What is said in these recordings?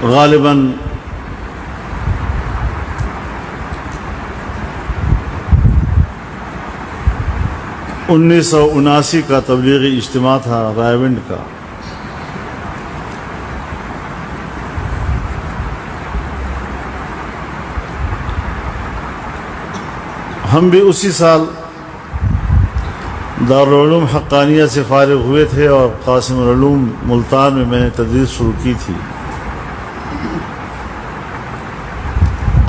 غالباً 1979 کا تبلیغی اجتماع تھا رائے کا۔ ہم بھی اسی سال دارالعلوم حقانیہ سے فارغ ہوئے تھے اور قاسم العلوم ملتان میں نے تدریس شروع کی تھی،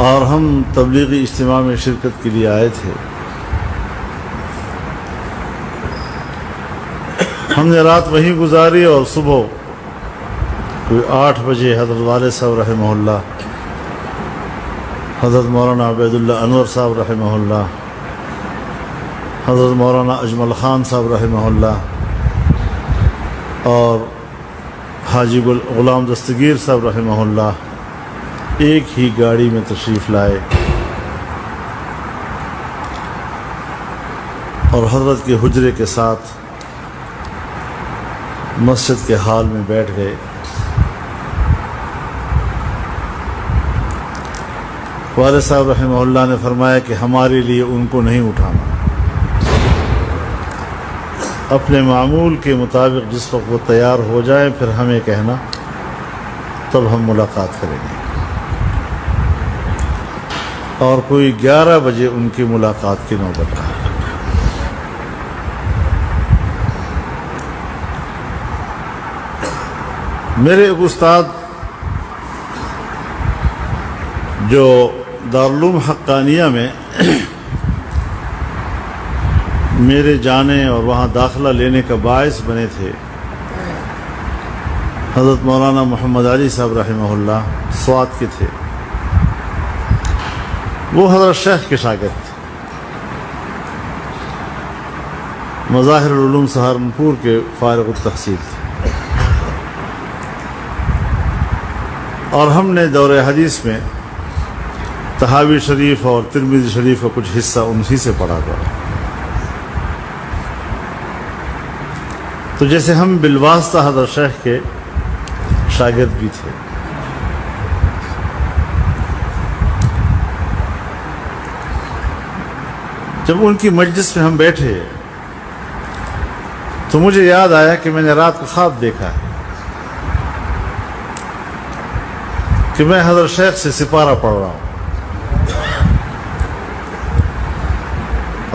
اور ہم تبلیغی اجتماع میں شرکت کے لیے آئے تھے۔ ہم نے رات وہیں گزاری اور صبح کوئی 8 بجے حضرت والد صاحب رحمہ اللہ، حضرت مولانا عبید اللہ انور صاحب رحمہ اللہ، حضرت مولانا اجمل خان صاحب رحمہ اللہ اور حاجی غلام دستگیر صاحب رحمہ اللہ ایک ہی گاڑی میں تشریف لائے اور حضرت کے حجرے کے ساتھ مسجد کے ہال میں بیٹھ گئے۔ والد صاحب رحمہ اللہ نے فرمایا کہ ہمارے لیے ان کو نہیں اٹھانا، اپنے معمول کے مطابق جس وقت وہ تیار ہو جائیں پھر ہمیں کہنا، تب ہم ملاقات کریں گے۔ اور کوئی 11 بجے ان کی ملاقات کی نوبت آئی۔ میرے ایک استاد جو دارالعلوم حقانیہ میں میرے جانے اور وہاں داخلہ لینے کا باعث بنے تھے، حضرت مولانا محمد علی صاحب رحمہ اللہ سوات کے تھے، وہ حضرت شیخ کے شاگرد تھے، مظاہر العلوم سہارنپور کے فارغ التحصیل تھے، اور ہم نے دور حدیث میں طحاوی شریف اور ترمذی شریف کا کچھ حصہ انہی سے پڑھا تھا۔ تو جیسے ہم بالواسطہ حضرت شیخ کے شاگرد بھی تھے۔ جب ان کی مجلس میں ہم بیٹھے تو مجھے یاد آیا کہ میں نے رات کو خواب دیکھا ہے کہ میں حضرت شیخ سے سپارہ پڑھ رہا ہوں،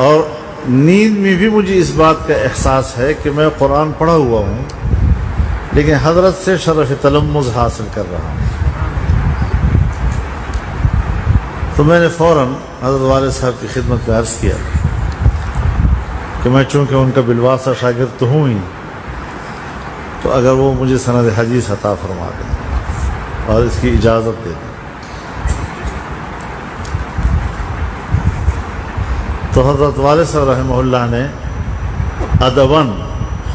اور نیند میں بھی مجھے اس بات کا احساس ہے کہ میں قرآن پڑھا ہوا ہوں لیکن حضرت سے شرف تلمذ حاصل کر رہا ہوں۔ تو میں نے فوراً حضرت والد صاحب کی خدمت میں عرض کیا کہ میں چونکہ ان کا بالواسطہ شاگرد تو ہوں ہی، تو اگر وہ مجھے سند حدیث عطا فرما دیں اور اس کی اجازت دے دیں۔ تو حضرت والد صاحب رحمہ اللہ نے ادباً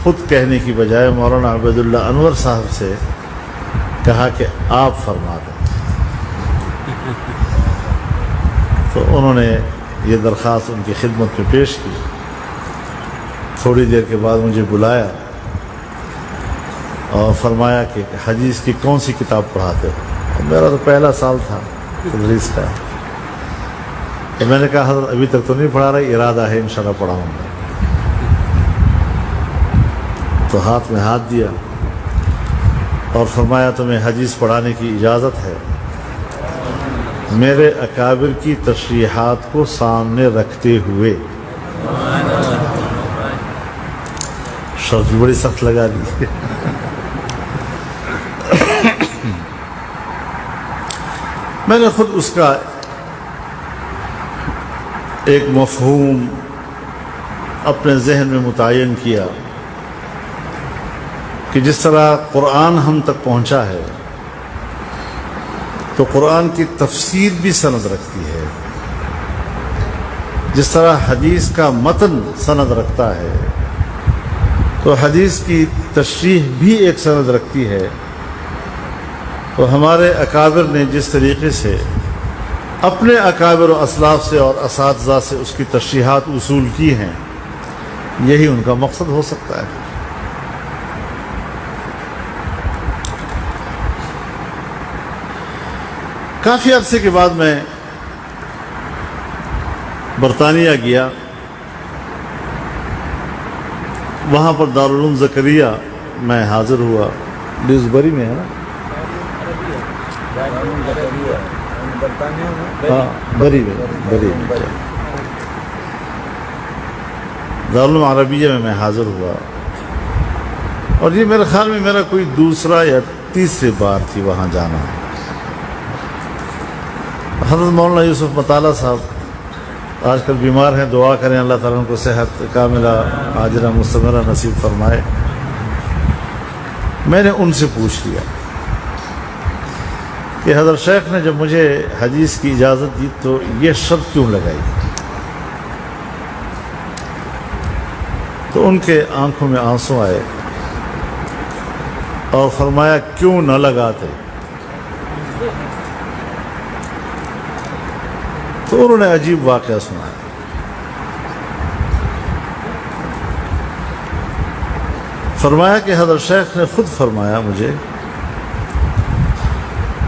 خود کہنے کی بجائے مولانا عبید اللہ انور صاحب سے کہا کہ آپ فرما دیں۔ تو انہوں نے یہ درخواست ان کی خدمت میں پیش کی۔ تھوڑی دیر کے بعد مجھے بلایا اور فرمایا کہ حدیث کی کون سی کتاب پڑھاتے ہو؟ میرا تو پہلا سال تھا تدریس کا، تو میں نے کہا حضرت ابھی تک تو نہیں پڑھا رہا، ارادہ ہے انشاءاللہ پڑھاؤں گا۔ تو ہاتھ میں ہاتھ دیا اور فرمایا تمہیں حدیث پڑھانے کی اجازت ہے، میرے اکابر کی تشریحات کو سامنے رکھتے ہوئے۔ شرط بڑی سخت لگا دی۔ میں نے خود اس کا ایک مفہوم اپنے ذہن میں متعین کیا کہ جس طرح قرآن ہم تک پہنچا ہے تو قرآن کی تفسیر بھی سند رکھتی ہے، جس طرح حدیث کا متن سند رکھتا ہے تو حدیث کی تشریح بھی ایک سند رکھتی ہے۔ تو ہمارے اکابر نے جس طریقے سے اپنے اکابر و اسلاف سے اور اساتذہ سے اس کی تشریحات وصول کی ہیں، یہی ان کا مقصد ہو سکتا ہے۔ کافی عرصے کے بعد میں برطانیہ گیا، وہاں پر دارالعلوم زکریا میں حاضر ہوا، ڈیوزبری میں ہے نا، ہاں بری میں دارالعلوم عربیہ میں حاضر ہوا، اور یہ میرے خیال میں میرا کوئی دوسرا یا تیسری بار تھی وہاں جانا۔ حضرت مولانا یوسف مطالعہ صاحب آج کل بیمار ہیں، دعا کریں اللہ تعالیٰ ان کو صحت کاملہ عاجلہ مستمرہ نصیب فرمائے۔ میں نے ان سے پوچھ لیا کہ حضرت شیخ نے جب مجھے حدیث کی اجازت دی تو یہ شرط کیوں لگائی؟ تو ان کے آنکھوں میں آنسو آئے اور فرمایا کیوں نہ لگاتے؟ تو انہوں نے عجیب واقعہ سنایا۔ فرمایا کہ حضرت شیخ نے خود فرمایا مجھے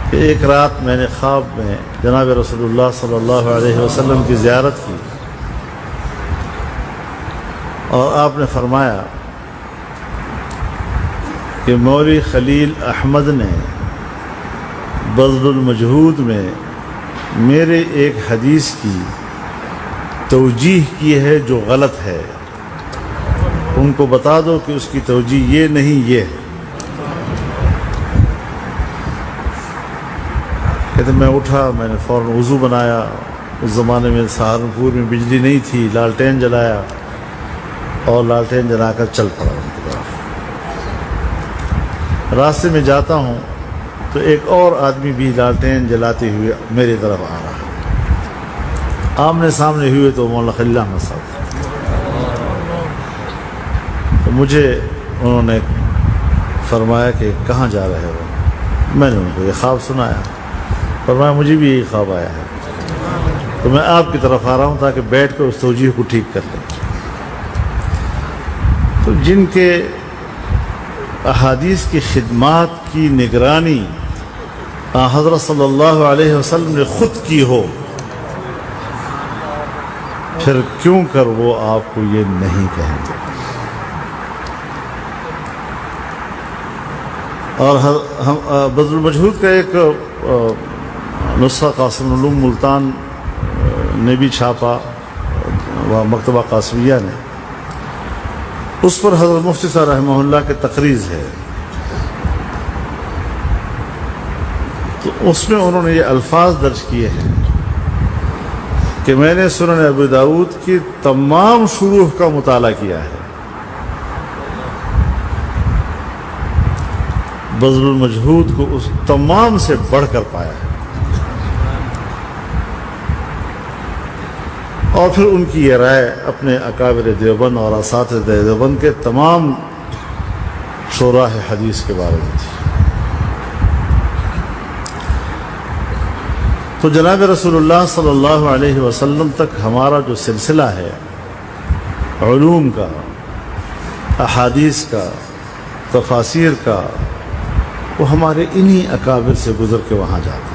کہ ایک رات میں نے خواب میں جناب رسول اللہ صلی اللہ علیہ وسلم کی زیارت کی، اور آپ نے فرمایا کہ مولوی خلیل احمد نے بذل المجہود میں میرے ایک حدیث کی توجیح کی ہے جو غلط ہے، ان کو بتا دو کہ اس کی توجیح یہ نہیں یہ ہے۔ کہتے میں اٹھا، میں نے فوراً وضو بنایا، اس زمانے میں سہارنپور میں بجلی نہیں تھی، لالٹین جلایا اور لالٹین جلا کر چل پڑا ان کی طرف۔ راستے میں جاتا ہوں تو ایک اور آدمی بھی لالٹین جلاتے ہوئے میری طرف آ رہا، آمنے سامنے ہوئے تو مولانا خلیل احمد صاحب، تو مجھے انہوں نے فرمایا کہ کہاں جا رہے ہو؟ میں نے ان کو یہ خواب سنایا، فرمایا مجھے بھی یہی خواب آیا ہے، تو میں آپ کی طرف آ رہا ہوں تاکہ بیٹھ کر اس توجیہ کو ٹھیک کر لیں۔ تو جن کے احادیث کی خدمات کی نگرانی حضرت صلی اللہ علیہ وسلم نے خود کی ہو، پھر کیوں کر وہ آپ کو یہ نہیں کہیں گے؟ اور بذل المجہود کا ایک نسخہ قاسم العلوم ملتان نے بھی چھاپا، مکتبہ قاسمیہ نے، اس پر حضرت مفتی صاحب رحمہ اللہ کے تقریض ہے، تو اس میں انہوں نے یہ الفاظ درج کیے ہیں کہ میں نے سنن ابو داؤد کی تمام شروح کا مطالعہ کیا ہے، بذل المجہود کو اس تمام سے بڑھ کر پایا ہے، اور پھر ان کی یہ رائے اپنے اکابر دیوبند اور اساتذہ دیوبند کے تمام شراح حدیث کے بارے میں تھی۔ تو جناب رسول اللہ صلی اللہ علیہ وسلم تک ہمارا جو سلسلہ ہے علوم کا، احادیث کا، تفاسیر کا، وہ ہمارے انہی اکابر سے گزر کے وہاں جاتا ہے۔